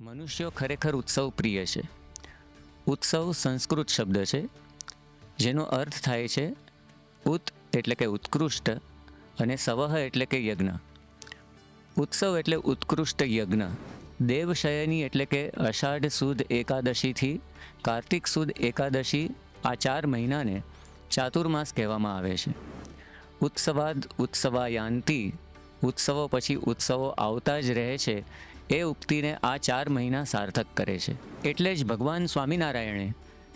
મનુષ્યો ખરેખર ઉત્સવ પ્રિય છે. ઉત્સવ સંસ્કૃત શબ્દ છે જેનો અર્થ થાય છે ઉત એટલે કે ઉત્કૃષ્ટ અને સવહ એટલે કે યજ્ઞ. ઉત્સવ એટલે ઉત્કૃષ્ટ યજ્ઞ. દેવશયની એટલે કે અષાઢ સુદ એકાદશીથી કાર્તિક સુદ એકાદશી આ 4 મહિનાને ચાતુર્માસ કહેવામાં આવે છે. ઉત્સવાદ ઉત્સવાયાંતિ, ઉત્સવો પછી ઉત્સવો આવતા જ રહે છે એ ઉક્તિને આ 4 મહિના સાર્થક કરે છે. એટલે જ ભગવાન સ્વામિનારાયણે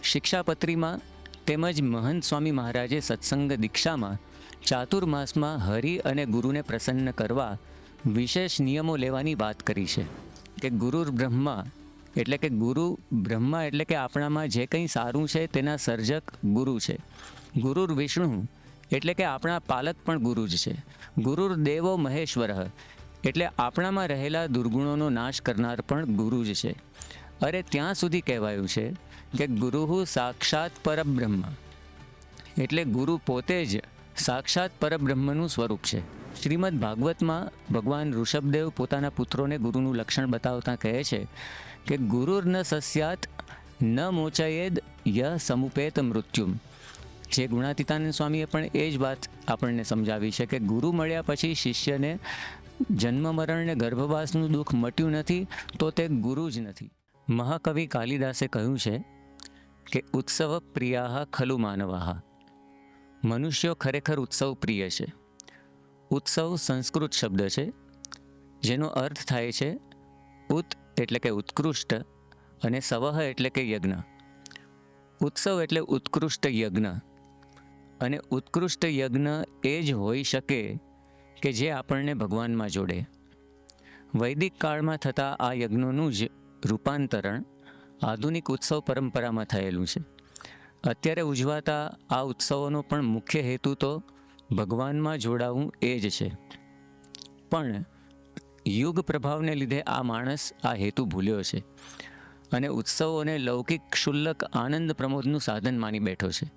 શિક્ષાપત્રીમાં તેમજ મહંત સ્વામી મહારાજે સત્સંગ દીક્ષામાં ચાતુર્માસમાં હરિ અને ગુરુને પ્રસન્ન કરવા વિશેષ નિયમો લેવાની વાત કરી છે. કે ગુરુર બ્રહ્મા એટલે કે ગુરુ બ્રહ્મા એટલે કે આપણામાં જે કંઈ સારું છે તેના સર્જક ગુરુ છે. ગુરુર વિષ્ણુ એટલે કે આપણા પાલક પણ ગુરુ જ છે. ગુરુર દેવો મહેશ્વર એટલે આપણામાં રહેલા દુર્ગુણોનો નાશ કરનાર પણ ગુરુ જ છે. અરે ત્યાં સુધી કહેવાયું છે કે ગુરુ સાક્ષાત પરબ્રહ્મ એટલે ગુરુ પોતે જ સાક્ષાત પરબ્રહ્મનું સ્વરૂપ છે. શ્રીમદ ભાગવતમાં ભગવાન ઋષભદેવ પોતાના પુત્રોને ગુરુનું લક્ષણ બતાવતા કહે છે કે ગુરુર ન સસ્યાત ન મોચયેદ યહ સમુપેત મૃત્યુમ. જે ગુણાતીતાનંદ સ્વામીએ પણ એ જ વાત આપણને સમજાવી છે કે ગુરુ મળ્યા પછી શિષ્યને જન્મ મરણ ને ગર્ભવાસનું દુઃખ મટ્યું નથી તો તે ગુરુ જ નથી. મહાકવિ કાલિદાસે કહ્યું છે કે ઉત્સવ પ્રિયા ખલુ માનવાહ. મનુષ્યો ખરેખર ઉત્સવ પ્રિય છે. ઉત્સવ સંસ્કૃત શબ્દ છે જેનો અર્થ થાય છે ઉત એટલે કે ઉત્કૃષ્ટ અને સવહ એટલે કે યજ્ઞ. ઉત્સવ એટલે ઉત્કૃષ્ટ યજ્ઞ અને ઉત્કૃષ્ટ યજ્ઞ એ જ હોઈ શકે કે જે આપણને ભગવાનમાં જોડે. વૈદિક કાળમાં થતા આ યજ્ઞોનું જ રૂપાંતરણ આધુનિક ઉત્સવ પરંપરામાં થયેલું છે. અત્યારે ઉજવાતા આ ઉત્સવોનો પણ મુખ્ય હેતુ તો ભગવાનમાં જોડાવું એ જ છે. પણ યુગ પ્રભાવને લીધે આ માણસ આ હેતુ ભૂલ્યો છે અને ઉત્સવોને લૌકિક ક્ષુલ્લક આનંદ પ્રમોદનું સાધન માની બેઠો છે.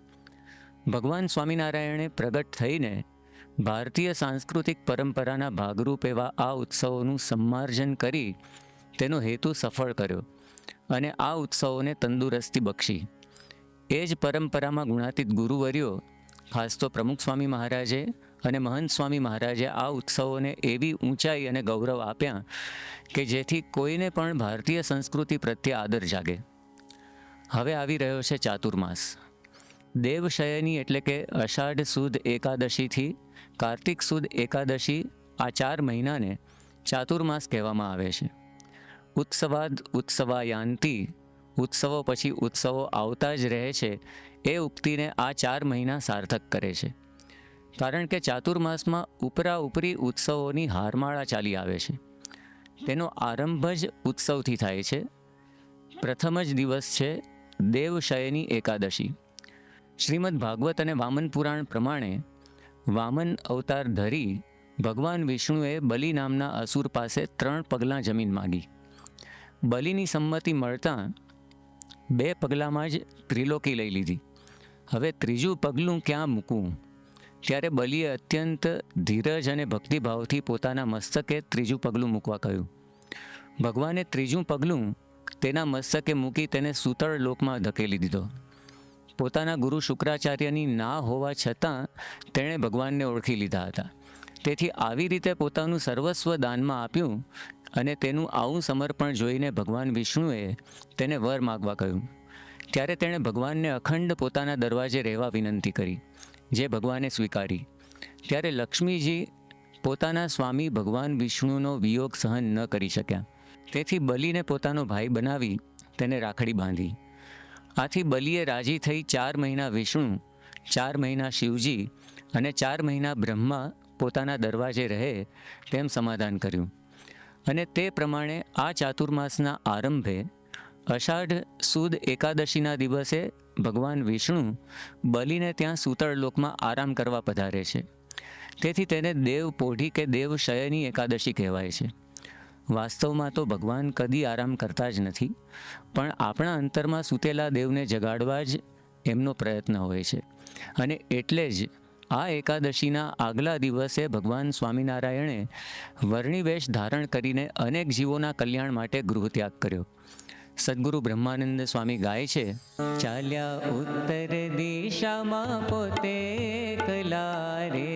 ભગવાન સ્વામિનારાયણે પ્રગટ થઈને ભારતીય સાંસ્કૃતિક પરંપરાના ભાગરૂપ એવા આ ઉત્સવોનું સમ્માર્જન કરી તેનો હેતુ સફળ કર્યો અને આ ઉત્સવોને તંદુરસ્તી બક્ષી. એ જ પરંપરામાં ગુણાતીત ગુરુવર્યો ખાસ તો પ્રમુખ સ્વામી મહારાજે અને મહંત સ્વામી મહારાજે આ ઉત્સવોને એવી ઊંચાઈ અને ગૌરવ આપ્યા કે જેથી કોઈને પણ ભારતીય સંસ્કૃતિ પ્રત્યે આદર જાગે. હવે આવી રહ્યો છે ચાતુર્માસ. દેવશયની એટલે કે અષાઢ સુદ એકાદશીથી કાર્તિક સુદ એકાદશી આ 4 મહિનાને ચાતુર્માસ કહેવામાં આવે છે. ઉત્સવાદ ઉત્સવાયાંતિ, ઉત્સવો પછી ઉત્સવો આવતા જ રહે છે એ ઉક્તિને આ 4 મહિના સાર્થક કરે છે. કારણ કે ચાતુર્માસમાં ઉપરા ઉપરી ઉત્સવોની હારમાળા ચાલી આવે છે. તેનો આરંભ જ ઉત્સવથી થાય છે. પ્રથમ જ દિવસ છે દેવશયની એકાદશી. શ્રીમદ ભાગવત અને વામન પુરાણ પ્રમાણે વામન અવતાર ધરી ભગવાન વિષ્ણુએ બલિ નામના અસુર પાસે 3 પગલાં જમીન માગી. બલિની સંમતિ મળતાં 2 પગલામાં જ ત્રિલોકી લઈ લીધી. હવે ત્રીજું પગલું ક્યાં મૂકવું? ત્યારે બલિએ અત્યંત ધીરજ અને ભક્તિભાવથી પોતાના મસ્તકે ત્રીજું પગલું મૂકવા કહ્યું. ભગવાને ત્રીજું પગલું તેના મસ્તકે મૂકી તેને સૂતળ લોકમાં ધકેલી દીધો. પોતાના ગુરુ શુક્રાચાર્યની ના હોવા છતાં તેણે ભગવાનને ઓળખી લીધા હતા. તેથી આવી રીતે પોતાનું સર્વસ્વ દાનમાં આપ્યું અને તેનું આવું સમર્પણ જોઈને ભગવાન વિષ્ણુએ તેને વર માગવા કહ્યું. ત્યારે તેણે ભગવાનને અખંડ પોતાના દરવાજે રહેવા વિનંતી કરી, જે ભગવાને સ્વીકારી. ત્યારે લક્ષ્મીજી પોતાના સ્વામી ભગવાન વિષ્ણુનો વિયોગ સહન ન કરી શક્યા. તેથી બલિને પોતાનો ભાઈ બનાવી તેને રાખડી બાંધી. આથી બલિએ રાજી થઈ 4 મહિના વિષ્ણુ, 4 મહિના શિવજી અને 4 મહિના બ્રહ્મા પોતાના દરવાજે રહે તેમ સમાધાન કર્યું. અને તે પ્રમાણે આ ચાતુર્માસના આરંભે અષાઢ સુદ એકાદશીના દિવસે ભગવાન વિષ્ણુ બલિને ત્યાં સૂતળ લોકમાં આરામ કરવા પધારે છે. તેથી તેને દેવ પોઢી કે દેવ શયની એકાદશી કહેવાય છે. વાસ્તવમાં તો ભગવાન કદી આરામ કરતા જ નથી, પણ આપણા અંતરમાં સૂતેલા દેવને જગાડવા જ એમનો પ્રયત્ન હોય છે. અને એટલે જ આ એકાદશીના આગલા દિવસે ભગવાન સ્વામિનારાયણે વર્ણિવેશ ધારણ કરીને અનેક જીવોના કલ્યાણ માટે ગૃહત્યાગ કર્યો. સદગુરુ બ્રહ્માનંદ સ્વામી ગાય છે, ચાલ્યા ઉત્તર દિશામાં પોતે એકલા રે,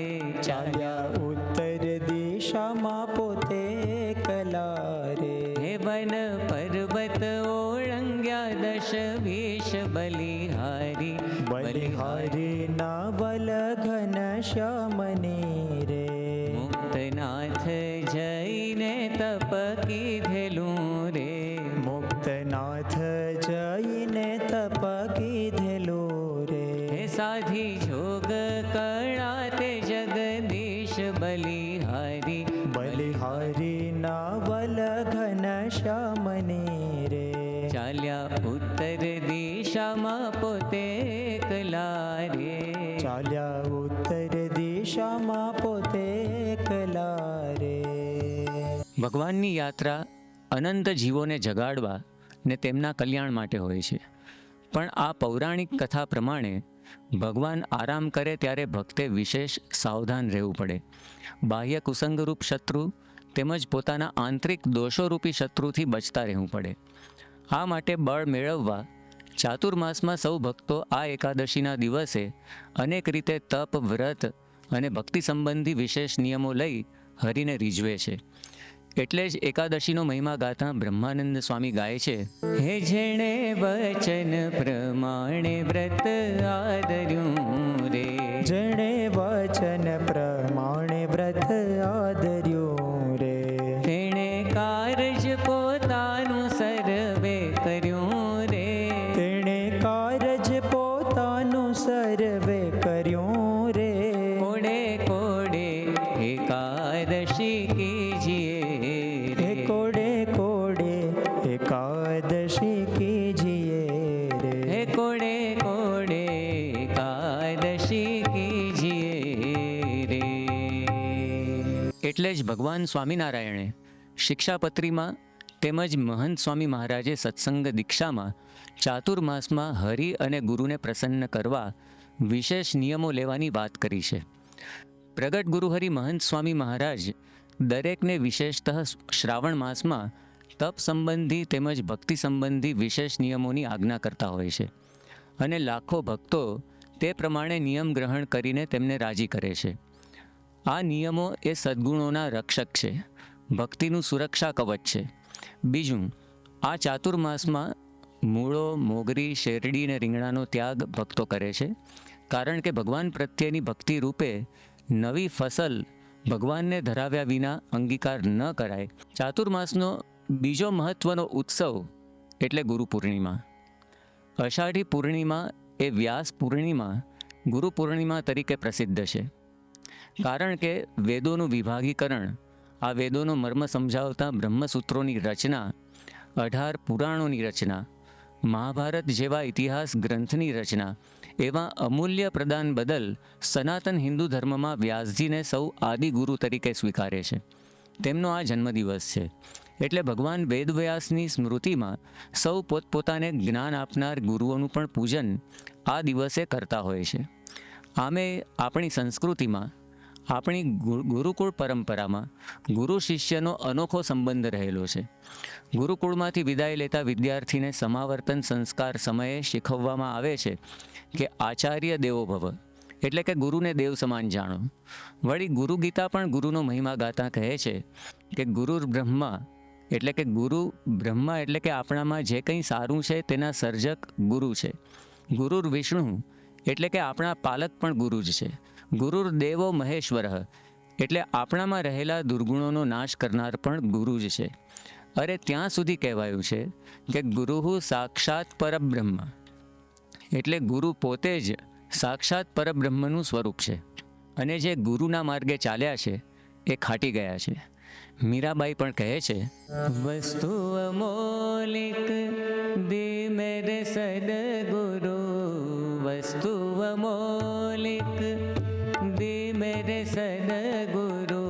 ચાલ્યા ઉત્તર દિશામાં પોતે એકલા રે. હે વન પર્વત ઓળંગ્યા દશ વીસ બલિહારી, બલિહારી ના વલઘન શ્યામને રે. મુક્તનાથ જઈને તપ કીધેલું રે, મુક્તનાથ જઈને તપ કીધેલું રે. હે સાધી જોગ કળા તે જગદીશ બલિહારી, બલિહારી ના વલઘન શ્યામને રે. ચાલ્યા ઉત્તર દિશામાં પોતે એકલા રે, ચાલ્યા ઉત્તર દિશામાં પોતે એકલા રે. ભગવાનની યાત્રા અનંત જીવોને જગાડવા ને તેમના કલ્યાણ માટે હોય છે. પણ આ પૌરાણિક કથા પ્રમાણે ભગવાન આરામ કરે ત્યારે ભક્તે વિશેષ સાવધાન રહેવું પડે. બાહ્ય કુસંગરૂપ શત્રુ તેમજ પોતાના આંતરિક દોષોરૂપી શત્રુથી બચતા રહેવું પડે. આ માટે બળ મેળવવા ચાતુર્માસમાં સૌ ભક્તો આ એકાદશીના દિવસે અનેક રીતે તપ, વ્રત અને ભક્તિ સંબંધી વિશેષ નિયમો લઈ હરિને રીઝવે છે. એટલે જ એકાદશીનો મહિમા ગાતા બ્રહ્માનંદ સ્વામી ગાય છે, હે જેણે વચન પ્રમાણે વ્રત આદર્યું રે, જેણે વચન પ્રમાણે વ્રત આદર્યું રે. તેણે કારજ પોતાનું સર્વે કર્યું રે, તેણે કારજ પોતાનું સર્વે કર્યું રે. કોડે કોડે એકાદશી કીજીએ હે રે, કોડે કોડે એકાદશી કીજીએ રે. હે કોડે કોડે એકાદશી કીજીએ રે. એટલે જ ભગવાન સ્વામિનારાયણે શિક્ષાપત્રીમાં તેમજ મહંત સ્વામી મહારાજે સત્સંગ દીક્ષામાં ચાતુર્માસમાં હરિ અને ગુરુને પ્રસન્ન કરવા વિશેષ નિયમો લેવાની વાત કરી છે. પ્રગટ ગુરુહરિ મહંત સ્વામી મહારાજ દરેકને વિશેષતઃ શ્રાવણ માસમાં તપ સંબંધી તેમજ ભક્તિ સંબંધી વિશેષ નિયમોની આજ્ઞા કરતા હોય છે અને લાખો ભક્તો તે પ્રમાણે નિયમ ગ્રહણ કરીને તેમને રાજી કરે છે. આ નિયમો એ સદ્ગુણોના રક્ષક છે, ભક્તિનું સુરક્ષા કવચ છે. બીજું, આ ચાતુર્માસમાં મૂળો, મોગરી, શેરડી અને રીંગણાનો ત્યાગ ભક્તો કરે છે, કારણ કે ભગવાન પ્રત્યેની ભક્તિ રૂપે નવી ફસલ ભગવાનને ધરાવ્યા વિના અંગીકાર ન કરાય. ચાતુર્માસનો બીજો મહત્વનો ઉત્સવ એટલે ગુરુ પૂર્ણિમા. અષાઢી પૂર્ણિમા એ વ્યાસ પૂર્ણિમા ગુરુ પૂર્ણિમા તરીકે પ્રસિદ્ધ છે, કારણ કે વેદોનું વિભાગીકરણ, આ વેદોનો મર્મ સમજાવતા બ્રહ્મસૂત્રોની રચના, 18 પુરાણોની રચના, મહાભારત જેવા ઇતિહાસ ગ્રંથની રચના એવા અમૂલ્ય પ્રદાન બદલ સનાતન હિન્દુ ધર્મમાં વ્યાસજીને સૌ આદિ ગુરુ તરીકે સ્વીકારે છે. તેમનો આ જન્મદિવસ છે. એટલે ભગવાન વેદવ્યાસની સ્મૃતિમાં સૌ પોતપોતાને જ્ઞાન આપનાર ગુરુઓનું પણ પૂજન આ દિવસે કરતા હોય છે. આમે આપણી સંસ્કૃતિમાં, આપણી ગુરુકુળ પરંપરામાં ગુરુ શિષ્યનો અનોખો સંબંધ રહેલો છે. ગુરુકુળમાંથી વિદાય લેતા વિદ્યાર્થીને સમાવર્તન સંસ્કાર સમયે શીખવવામાં આવે છે કે આચાર્ય દેવો ભવ, એટલે કે ગુરુને દેવ સમાન જાણો. વળી ગુરુ ગીતા પણ ગુરુનો મહિમા ગાતા કહે છે કે ગુરુર બ્રહ્મા, એટલે કે ગુરુ બ્રહ્મા એટલે કે આપણામાં જે કંઈ સારું છે તેના સર્જક ગુરુ છે. ગુરુર વિષ્ણુ એટલે કે આપણા પાલક પણ ગુરુ જ છે. ગુરુર દેવો મહેશ્વર એટલે આપણામાં રહેલા દુર્ગુણોનો નાશ કરનાર પણ ગુરુ જ છે. અરે ત્યાં સુધી કહેવાયું છે કે ગુરુહુ સાક્ષાત પરબ્રહ્મ, એટલે ગુરુ પોતે જ સાક્ષાત પરબ્રહ્મનું સ્વરૂપ છે અને જે ગુરુના માર્ગે ચાલ્યા છે એ ખાટી ગયા છે. મીરાબાઈ પણ કહે છે, વસ્તુ અમોલિક દે મેરે સદગુરુ, વસ્તુ અમોલિક દે મેરે સદગુરુ,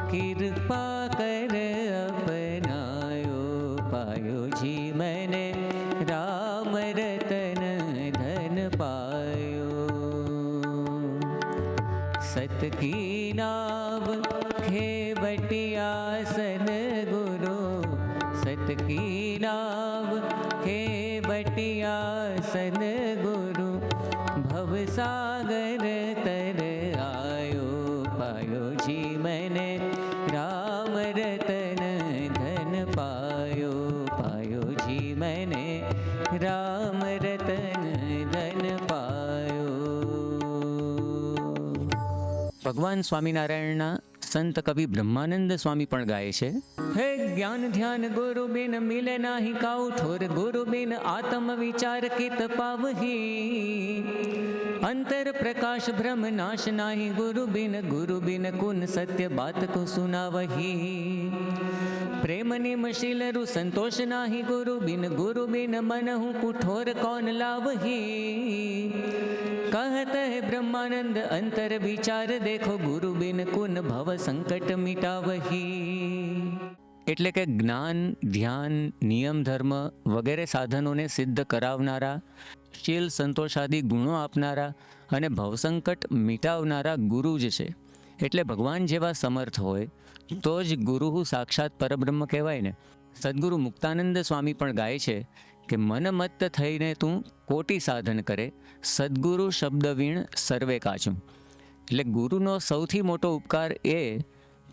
કૃપા કર અપનાયો પાયો જી મને રામ રતન ધન પાયો. लाव, हे बटिया सदगुरु भवसागर तर आयो, पायो जीवन राम रतन धन पायो, पायो जीवन राम रतन ધન પાયો. ભગવાન સ્વામિનારાયણના સંત કવિ બ્રહ્માનંદ સ્વામી પણ ગાય છે, હે જ્ઞાન ધ્યાન ગુરુ બિન મિલે નાહી કાઉ, ઠોર ગુરુ બિન આત્મ વિચાર કિત પાવહી, અંતર પ્રકાશ બ્રહ્મ નાશ નાહી, ગુરુ બિન કુન સત્ય બાત કો સુનાવહી, પ્રેમ નિમશીલ રુ સંતોષ નાહી, ગુરુ બિન મન હું કુઠોર કૌન લાવહી, कहत है ब्रह्मानंद अंतर विचार, देखो गुरु बिन कुन भव संकट मिटावही. એટલે કે જ્ઞાન, ધ્યાન, નિયમ ધર્મ વગેરે સાધનોને સિદ્ધ કરાવનારા, શીલ સંતોષાદી ગુણો આપનારા અને ભવસંકટ મિટાવનારા ગુરુ જ છે. એટલે ભગવાન જેવા સમર્થ હોય તો જ ગુરુ સાક્ષાત પરબ્રહ્મ કહેવાય ને. સદગુરુ મુક્તાનંદ સ્વામી પણ ગાય છે કે મન મત્ત થઈને તું કોટી સાધન કરે, સદગુરુ શબ્દ વીણ સર્વે કાચું. એટલે ગુરુનો સૌથી મોટો ઉપકાર એ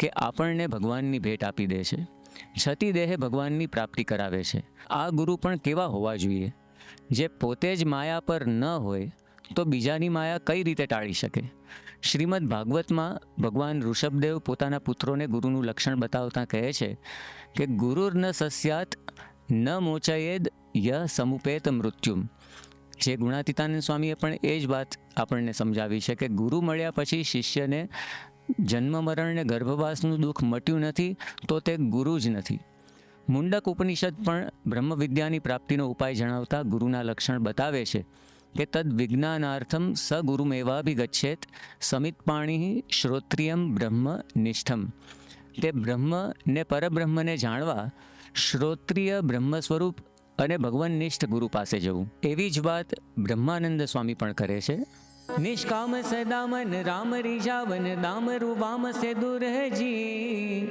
કે આપણને ભગવાનની ભેટ આપી દે છે, છતી દેહે ભગવાનની પ્રાપ્તિ કરાવે છે. આ ગુરુ પણ કેવા હોવા જોઈએ? જે પોતે જ માયા પર ન હોય તો બીજાની માયા કઈ રીતે ટાળી શકે? શ્રીમદ ભાગવતમાં ભગવાન ઋષભદેવ પોતાના પુત્રોને ગુરુનું લક્ષણ બતાવતા કહે છે કે ગુરુર ન સસ્યાત ન મોચયેદ ય સમુપેત મૃત્યુમ. જે ગુણાતીતાનંદ સ્વામીએ પણ એ જ વાત આપણને સમજાવી છે કે ગુરુ મળ્યા પછી શિષ્યને જન્મ મરણ ને ગર્ભવાસનું દુઃખ મટ્યું નથી તો તે ગુરુ જ નથી. મુંડક ઉપનિષદ પણ બ્રહ્મ વિદ્યાની પ્રાપ્તિનો ઉપાય જણાવતા ગુરુના લક્ષણ બતાવે છે કે તદ વિજ્ઞાનાર્થમ સ ગુરુમેવાભિગચ્છેત, સમિત પાણી શ્રોત્રિયમ બ્રહ્મ નિષ્ઠમ. તે બ્રહ્મ ને પરબ્રહ્મને જાણવા શ્રોત્રિય બ્રહ્મ સ્વરૂપ અને ભગવાનનિષ્ઠ ગુરુ પાસે જવું. એવી જ વાત બ્રહ્માનંદ સ્વામી પણ કરે છે. નિષ્કામ સદામન રામ રીજાવન દામરુ વામ સે દૂર હૈ જી,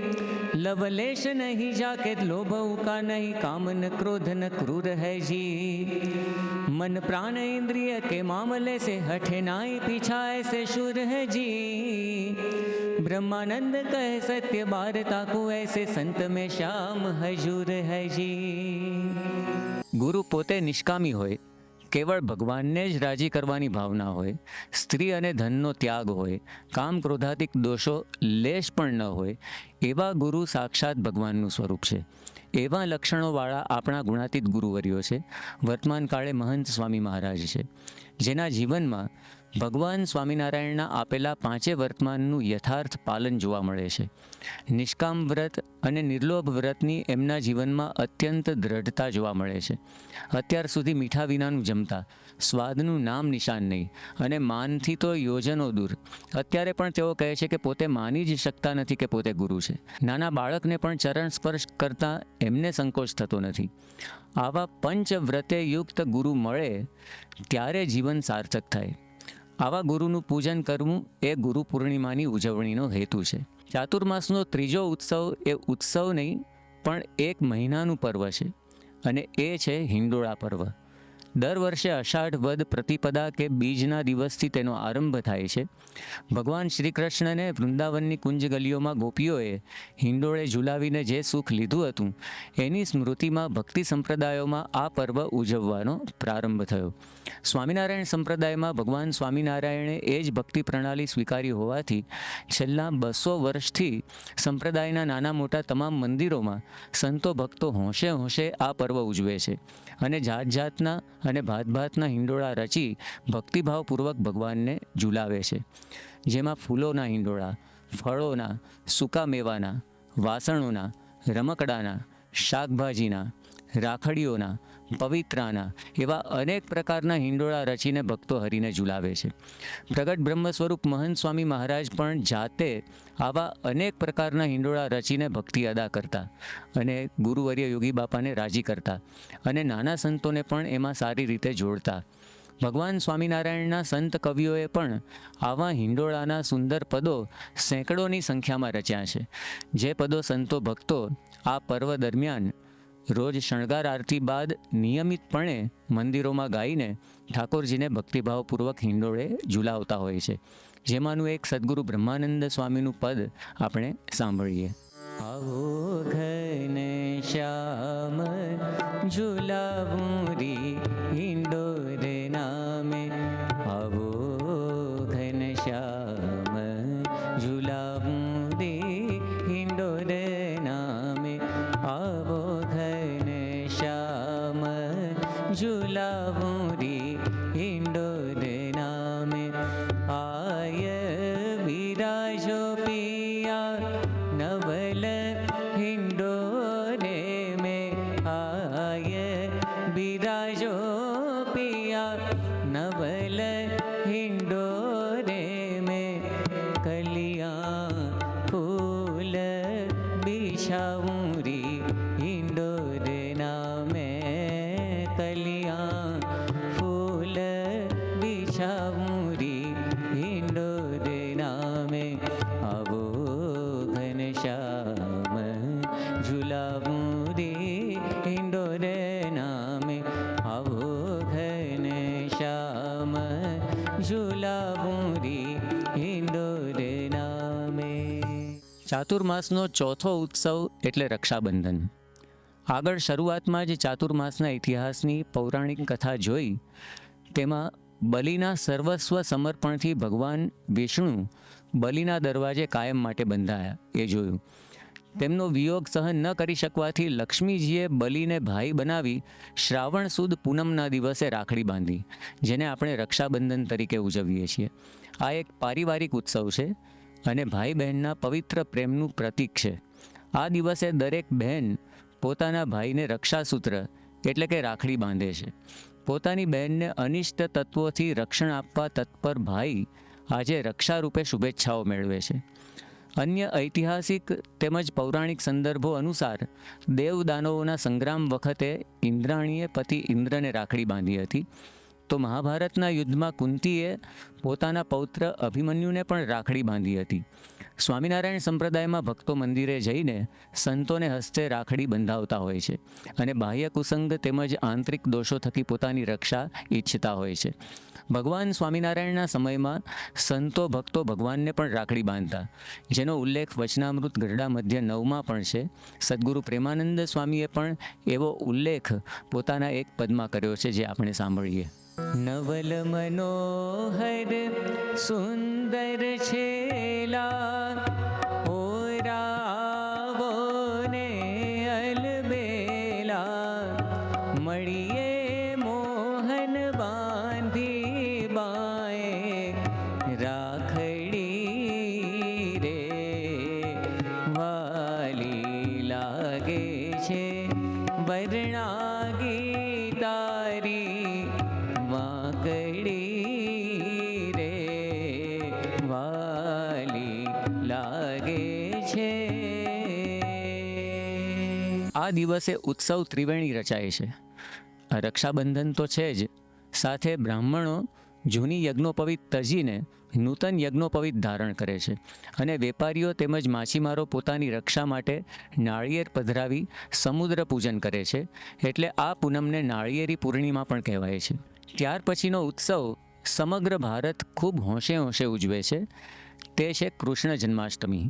લવલેશ નહીં જાકે લોભ ઉકા નહીં, કામ ન ક્રોધ ન ક્રૂર હૈ જી, મન પ્રાણ ઇન્દ્રિય કે મામલે સે હઠે નાઈ પીછા ऐसे शूर है जी, ब्रह्मानंद કહે સત્ય બાર તાકુ ऐसे संत में श्याम हजूर है जी. ગુરુ પોતે નિષ્કામી હોય, કેવળ ભગવાનને જ રાજી કરવાની ભાવના હોય, સ્ત્રી અને ધનનો ત્યાગ હોય, કામ ક્રોધાદિક દોષો લેશ પણ ન હોય, એવા ગુરુ સાક્ષાત ભગવાનનું સ્વરૂપ છે. એવા લક્ષણોવાળા આપણા ગુણાતીત ગુરુવર્યો છે. વર્તમાન કાળે મહંત સ્વામી મહારાજ છે, જેના જીવનમાં ભગવાન સ્વામિનારાયણના આપેલા પાંચે વર્તમાનનું યથાર્થ પાલન જોવા મળે છે. નિષ્કામ વ્રત અને નિર્લોભ વ્રતની એમના જીવનમાં અત્યંત દ્રઢતા જોવા મળે છે. અત્યાર સુધી મીઠા વિનાનું જમતા, સ્વાદનું નામ નિશાન નહીં અને માનથી તો યોજનો દૂર. અત્યારે પણ તેઓ કહે છે કે પોતે માની જ શકતા નથી કે પોતે ગુરુ છે. નાના બાળકને પણ ચરણ સ્પર્શ કરતાં એમને સંકોચ થતો નથી. આવા પંચવ્રતે યુક્ત ગુરુ મળે ત્યારે જીવન સાર્થક થાય. આવા ગુરુનું પૂજન કરવું એ ગુરુ પૂર્ણિમાની ઉજવણીનો હેતુ છે. ચાતુર્માસનો ત્રીજો ઉત્સવ એ ઉત્સવ નહીં પણ એક મહિનાનું પર્વ છે અને એ છે હિંડોળા પર્વ. દર વર્ષે અષાઢ વદ પ્રતિપદા કે બીજના દિવસથી તેનો આરંભ થાય છે. ભગવાન શ્રી કૃષ્ણને વૃંદાવનની કુંજ ગલીઓમાં ગોપીઓએ હિંડોળે ઝુલાવીને જે સુખ લીધું હતું એની સ્મૃતિમાં ભક્તિ સંપ્રદાયોમાં આ પર્વ ઉજવવાનો પ્રારંભ થયો. સ્વામિનારાયણ સંપ્રદાયમાં ભગવાન સ્વામિનારાયણે એ જ ભક્તિ પ્રણાલી સ્વીકારી હોવાથી છેલ્લા 200 વર્ષથી સંપ્રદાયના નાના મોટા તમામ મંદિરોમાં સંતો ભક્તો હોંશે હોંશે આ પર્વ ઉજવે છે અને જાત જાતના અને ભાત ભાતના હિંડોળા રચી ભક્તિભાવપૂર્વક ભગવાનને ઝુલાવે છે. જેમાં ફૂલોના હિંડોળા, ફળોના, સૂકા મેવાના, વાસણોના, રમકડાના, શાકભાજીના, રાખડીઓના, પવિત્રાના એવા અનેક પ્રકારના હિંડોળા રચીને ભક્તો હરીને ઝુલાવે છે. પ્રગટ બ્રહ્મ સ્વરૂપ મહંત સ્વામી મહારાજ પણ જાતે આવા અનેક પ્રકારના હિંડોળા રચીને ભક્તિ અદા કરતા અને ગુરુવર્ય યોગી બાપાને રાજી કરતા અને નાના સંતોને પણ એમાં સારી રીતે જોડતા. ભગવાન સ્વામિનારાયણના સંત કવિઓએ પણ આવા હિંડોળાના સુંદર પદો સેંકડોની સંખ્યામાં રચ્યા છે. જે પદો સંતો ભક્તો આ પર્વ દરમિયાન રોજ શણગાર આરતી બાદ નિયમિતપણે મંદિરોમાં ગાઈને ઠાકોરજીને ભક્તિભાવપૂર્વક હિંડોળે ઝુલાવતા હોય છે. જેમાંનું એક સદગુરુ બ્રહ્માનંદ સ્વામીનું પદ આપણે સાંભળીએ. આવો ઘન શ્યામ ઝુલાવું રી હિંડોર નામે, આવો ઘન શ્યામ ઝુલાવું રી હિંડોર નામે, આવો ઘન શ્યામ ઝુલાવું રી હિંડોર નામે, આય બિરાજો પિયા નવલ હિંડોરે में, आय बिराजो पिया नवल हिंडोरे में, कलियां फूल बिछाऊं री हिंडोरे नामे, कलियां फूल बिछाऊं री हिंडोरे नामे, आवो घनश्याम झुलाऊं रे हिंडोरे नामे, आवो घनश्याम झुलाऊं रे हिंडोरे नामे. ચાતુર્માસનો ચોથો ઉત્સવ એટલે રક્ષાબંધન. આગળ શરૂઆતમાં જ ચાતુર્માસના ઇતિહાસની પૌરાણિક કથા જોઈ. તેમાં બલિના સર્વસ્વ સમર્પણથી ભગવાન વિષ્ણુ બલિના દરવાજે કાયમ માટે બંધાયા એ જોયું. તેમનો વિયોગ સહન ન કરી શકવાથી લક્ષ્મીજીએ બલિને ભાઈ બનાવી શ્રાવણ સુદ પૂનમના દિવસે રાખડી બાંધી, જેને આપણે રક્ષાબંધન તરીકે ઉજવીએ છીએ. આ એક પારિવારિક ઉત્સવ છે અને ભાઈ બહેનના પવિત્ર પ્રેમનું પ્રતીક છે. આ દિવસે દરેક બહેન પોતાના ભાઈને રક્ષાસૂત્ર એટલે કે રાખડી બાંધે છે. પોતાની બહેનને અનિષ્ટ તત્વોથી રક્ષણ આપવા તત્પર ભાઈ આજે રક્ષા રૂપે શુભેચ્છાઓ મેળવે છે. અન્ય ઐતિહાસિક તેમજ પૌરાણિક સંદર્ભો અનુસાર દેવદાનવોના સંગ્રામ વખતે ઇન્દ્રાણીએ પતિ ઇન્દ્રને રાખડી બાંધી હતી. તો મહાભારતના યુદ્ધમાં કુંતીએ પોતાના પૌત્ર અભિમન્યુને પણ રાખડી બાંધી હતી. સ્વામિનારાયણ સંપ્રદાયમાં ભક્તો મંદિરે જઈને સંતોને હસ્તે રાખડી બંધાવતા હોય છે અને બાહ્ય કુસંગ તેમજ આંતરિક દોષો થકી પોતાની રક્ષા ઈચ્છતા હોય છે. ભગવાન સ્વામિનારાયણના સમયમાં સંતો ભક્તો ભગવાનને પણ રાખડી બાંધતા, જેનો ઉલ્લેખ વચનામૃત ગરડા મધ્ય 9માં પણ છે. સદગુરુ પ્રેમાનંદ સ્વામીએ પણ એવો ઉલ્લેખ પોતાના એક પદમાં કર્યો છે, જે આપણે સાંભળીએ. નવલ મનોહર સુંદર છેલા, ઓરાવો ને અલબેલા, મળીએ મોહન બાંધી બાએ રાખડી રે, વાલી લાગે છે વર્ણાગી તારી વાકડી રે, વાલી લાગે છે. આ દિવસે ઉત્સવ ત્રિવેણી રચાય છે. રક્ષાબંધન તો છે જ, સાથે બ્રાહ્મણો જૂની યજ્ઞોપવિત તજીને નૂતન યજ્ઞોપવિત ધારણ કરે છે અને વેપારીઓ તેમજ માછીમારો પોતાની રક્ષા માટે નાળિયેર પધરાવી સમુદ્ર પૂજન કરે છે. એટલે આ પૂનમને નાળિયેરી પૂર્ણિમા પણ કહેવાય છે. ત્યાર પછીનો ઉત્સવ સમગ્ર ભારત ખૂબ હોંશે હોંશે ઉજવે છે, તે છે કૃષ્ણ જન્માષ્ટમી.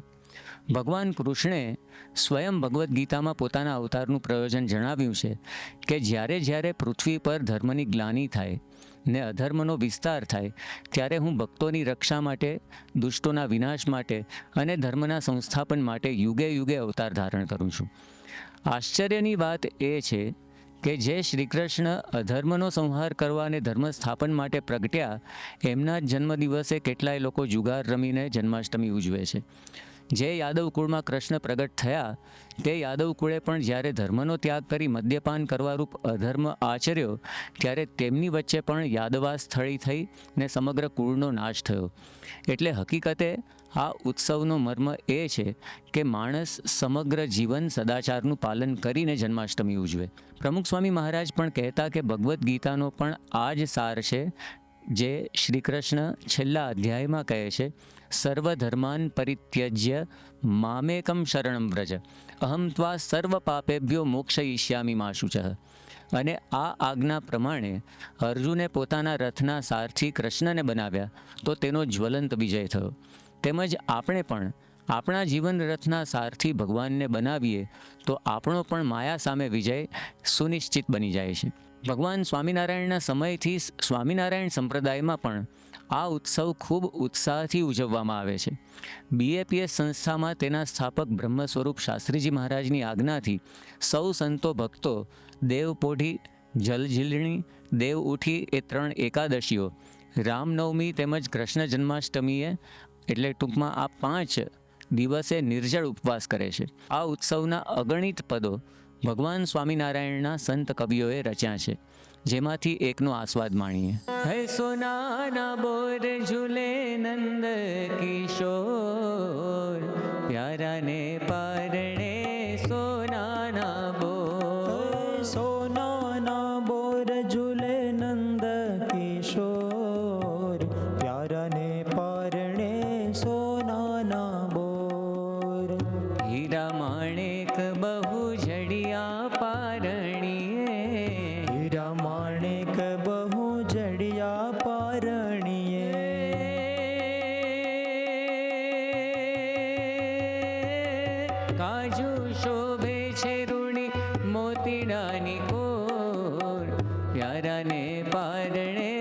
ભગવાન કૃષ્ણે સ્વયં ભગવદ્ ગીતામાં પોતાના અવતારનું પ્રયોજન જણાવ્યું છે કે જ્યારે જ્યારે પૃથ્વી પર ધર્મની ગ્લાનિ થાય ને અધર્મનો વિસ્તાર થાય, ત્યારે હું ભક્તોની રક્ષા માટે, દુષ્ટોના વિનાશ માટે અને ધર્મના સંસ્થાપન માટે યુગે યુગે અવતાર ધારણ કરું છું. આશ્ચર્યની વાત એ છે કે જે શ્રી કૃષ્ણ અધર્મનો સંહાર કરવા અને ધર્મ સ્થાપન માટે પ્રગટ્યા, એમના જ જન્મદિવસે કેટલાય લોકો જુગાર રમીને જન્માષ્ટમી ઉજવે છે. જે યાદવ કુળમાં કૃષ્ણ પ્રગટ થયા, તે યાદવ કુળે પણ જ્યારે ધર્મનો ત્યાગ કરી મદ્યપાન કરવારૂપ અધર્મ આચર્યો, ત્યારે તેમની વચ્ચે પણ યાદવા સ્થળી થઈ ને સમગ્ર કુળનો નાશ થયો. એટલે હકીકતે આ ઉત્સવનો મર્મ એ છે કે માણસ સમગ્ર જીવન સદાચારનું પાલન કરીને જન્માષ્ટમી ઉજવે. પ્રમુખ સ્વામી મહારાજ પણ કહેતા કે ભગવદ્ ગીતાનો પણ આ જ સાર છે જે શ્રી કૃષ્ણ છેલ્લા અધ્યાયમાં કહે છે, સર્વધર્માન પરિત્યજ્ય મામેકમ શરણમ વ્રજ અહમ ત્વા સર્વ પાપેભ્યો મોક્ષયિષ્યામિ મા શુચઃ. અને આ આજ્ઞા પ્રમાણે અર્જુને પોતાના રથના સારથી કૃષ્ણને બનાવ્યા તો તેનો જ્વલંત વિજય થયો. તેમજ આપણે પણ આપણા જીવન રથના સારથી ભગવાનને બનાવીએ તો આપણો પણ માયા સામે વિજય સુનિશ્ચિત બની જાય છે. ભગવાન સ્વામિનારાયણના સમયથી સ્વામિનારાયણ સંપ્રદાયમાં પણ આ ઉત્સવ ખૂબ ઉત્સાહથી ઉજવવામાં આવે છે. BAPS સંસ્થામાં તેના સ્થાપક બ્રહ્મ સ્વરૂપ શાસ્ત્રીજી મહારાજની આજ્ઞાથી સૌ સંતો ભક્તો દેવપોઢી, જલઝીલણી, દેવ ઉઠી એ 3 એકાદશીઓ, રામનવમી તેમજ કૃષ્ણ જન્માષ્ટમીએ એટલે ટૂંકમાં આ 5 દિવસે નિર્જળ ઉપવાસ કરે છે. આ ઉત્સવના અગણિત પદો ભગવાન સ્વામિનારાયણના સંત કવિઓએ રચ્યા છે, જેમાંથી એકનો આસ્વાદ માણીએ. હે સોનાના બોર ઝૂલે નંદ કિશોર, પ્યારાને પારણે સોનાના બોર. સોનાના બોર ઝૂલે નંદ કિશોર, પ્યારાને પારણે સોનાના બોર. હીરા માણેક બહુ જડિયા પારણીએ, હીરા માણેક બહુ જડિયા પારણીએ. કાજુ શોભે છે રૂણી મોતીડાની કોર, પ્યારાને પારણે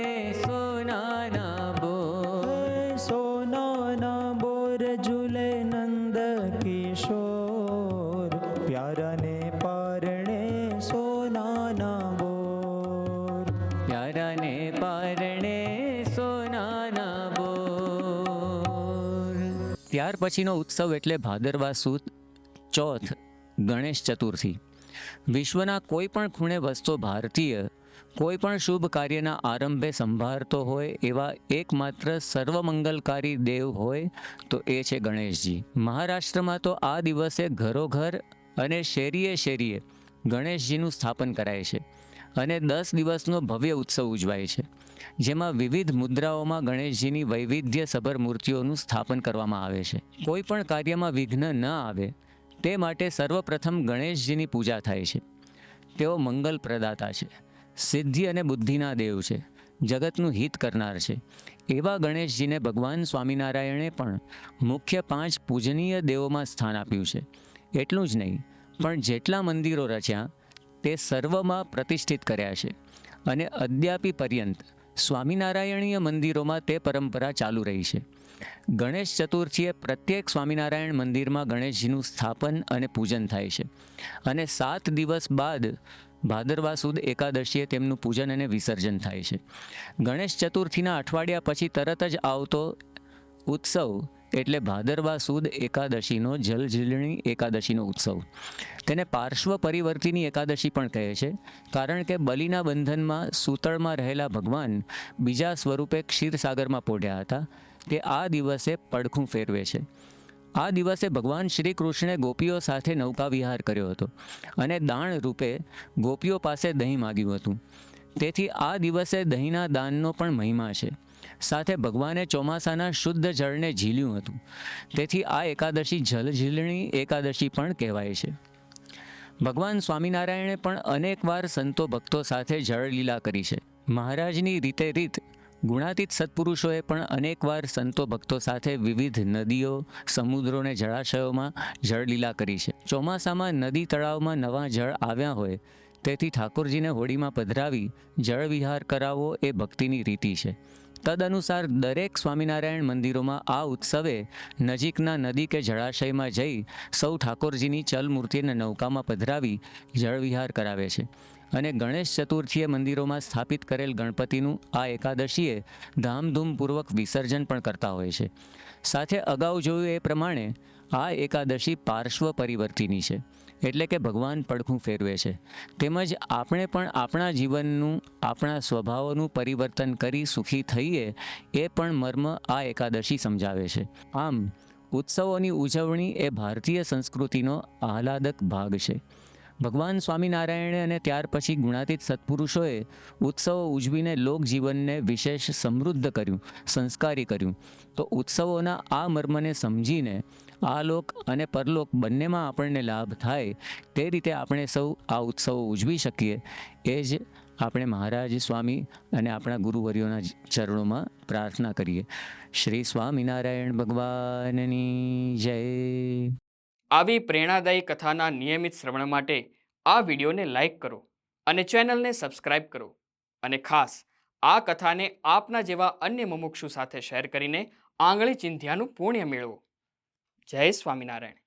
સોનાના બોર. સોનાના બોર ઝૂલે નંદ કિશોર, પ્યારાને પારણે સોનાના બોર. પ્યારાને પારણે સોનાના બોર. ત્યાર પછીનો ઉત્સવ એટલે ભાદરવા સુદ ચોથ, ગણેશ ચતુર્થી. વિશ્વના કોઈ પણ ખૂણે વસતો ભારતીય કોઈ પણ શુભ કાર્યના આરંભે સંભાળતો હોય એવા એકમાત્ર સર્વમંગલકારી દેવ હોય તો એ છે ગણેશજી. મહારાષ્ટ્રમાં તો આ દિવસે ઘરોઘર અને શેરીએ શેરીએ ગણેશજીનું સ્થાપન કરાય છે અને 10 દિવસનો ભવ્ય ઉત્સવ ઉજવાય છે, જેમાં વિવિધ મુદ્રાઓમાં ગણેશજીની વૈવિધ્યસભર મૂર્તિઓનું સ્થાપન કરવામાં આવે છે. કોઈ પણ કાર્યમાં વિઘ્ન ન આવે તે માટે સર્વપ્રથમ ગણેશજીની પૂજા થાય છે. તેઓ મંગલ પ્રદાતા છે, સિદ્ધિ અને બુદ્ધિના દેવ છે, જગતનું હિત કરનાર છે. એવા ગણેશજીને ભગવાન સ્વામિનારાયણે પણ મુખ્ય 5 પૂજનીય દેવોમાં સ્થાન આપ્યું છે. એટલું જ નહીં, પણ જેટલા મંદિરો રચ્યા તે સર્વમાં પ્રતિષ્ઠિત કર્યા છે અને અદ્યાપી પર્યંત સ્વામિનારાયણીય મંદિરોમાં તે પરંપરા ચાલુ રહી છે. ગણેશ ચતુર્થીએ પ્રત્યેક સ્વામિનારાયણ મંદિરમાં ગણેશજીનું સ્થાપન અને પૂજન થાય છે અને 7 દિવસ બાદ ભાદરવા સુદ એકાદશીએ તેમનું પૂજન અને વિસર્જન થાય છે. ગણેશ ચતુર્થીના અઠવાડિયા પછી તરત જ આવતો ઉત્સવ એટલે ભાદરવા સુદ એકાદશીનો જલઝીલણી એકાદશીનો ઉત્સવ. તેને પાર્શ્વ પરિવર્તિની એકાદશી પણ કહે છે, કારણ કે બલિના બંધનમાં સૂતળમાં રહેલા ભગવાન બીજા સ્વરૂપે ક્ષીરસાગરમાં પોઢ્યા હતા. તે આ દિવસે પડખું ફેરવે છે. આ દિવસે ભગવાન શ્રી કૃષ્ણે ગોપીઓ સાથે નૌકા વિહાર કર્યો હતો અને દાણ રૂપે ગોપીઓ પાસે દહીં માગ્યું હતું. તેથી આ દિવસે દહીંના દાનનો પણ મહિમા છે. સાથે ભગવાને ચોમાસાના શુદ્ધ જળને ઝીલ્યું હતું. તેથી આ એકાદશી જલઝીલણી એકાદશી પણ કહેવાય છે. ભગવાન સ્વામિનારાયણે પણ અનેકવાર સંતો ભક્તો સાથે જળલીલા કરી છે. મહારાજની રીતે રીત ગુણાતીત સત્પુરુષોએ પણ અનેકવાર સંતો ભક્તો સાથે વિવિધ નદીઓ, સમુદ્રોને જળાશયોમાં જળલીલા કરી છે. ચોમાસામાં નદી તળાવમાં નવા જળ આવ્યા હોય તેથી ઠાકોરજીને હોડીમાં પધરાવી જળવિહાર કરાવવો એ ભક્તિની રીતિ છે. તદનુસાર દરેક સ્વામિનારાયણ મંદિરોમાં આ ઉત્સવે નજીકના નદી કે જળાશયમાં જઈ સૌ ઠાકોરજીની ચલમૂર્તિને નૌકામાં પધરાવી જળવિહાર કરાવે છે અને ગણેશ ચતુર્થીએ મંદિરોમાં સ્થાપિત કરેલ ગણપતિનું આ એકાદશીએ ધામધૂમપૂર્વક વિસર્જન પણ કરતા હોય છે. સાથે અગાઉ જોયું એ પ્રમાણે આ એકાદશી પાર્શ્વ પરિવર્તિની છે, એટલે કે ભગવાન પડખું ફેરવે છે. તેમજ આપણે પણ આપણા જીવનનું, આપણા સ્વભાવોનું પરિવર્તન કરી સુખી થઈએ એ પણ મર્મ આ એકાદશી સમજાવે છે. આમ ઉત્સવોની ઉજવણી એ ભારતીય સંસ્કૃતિનો આહલાદક ભાગ છે. ભગવાન સ્વામિનારાયણે અને ત્યાર પછી ગુણાતીત સત્પુરુષોએ ઉત્સવો ઉજવીને લોકજીવનને વિશેષ સમૃદ્ધ કર્યું, સંસ્કારી કર્યું. તો ઉત્સવોના આ મર્મને સમજીને આ લોક અને પરલોક બંનેમાં આપણને લાભ થાય તે રીતે આપણે સૌ આ ઉત્સવો ઉજવી શકીએ એ જ આપણે મહારાજ સ્વામી અને આપણા ગુરુવર્યોના ચરણોમાં પ્રાર્થના કરીએ. શ્રી સ્વામિનારાયણ ભગવાનની જય. આવી પ્રેરણાદાયી કથાના નિયમિત શ્રવણ માટે આ વિડીયોને લાઈક કરો અને ચેનલને સબસ્ક્રાઇબ કરો. અને ખાસ આ કથાને આપના જેવા અન્ય મુમુક્ષુ સાથે શેર કરીને આંગળી ચિંધ્યાનું પુણ્ય મેળવો. જય સ્વામિનારાયણ.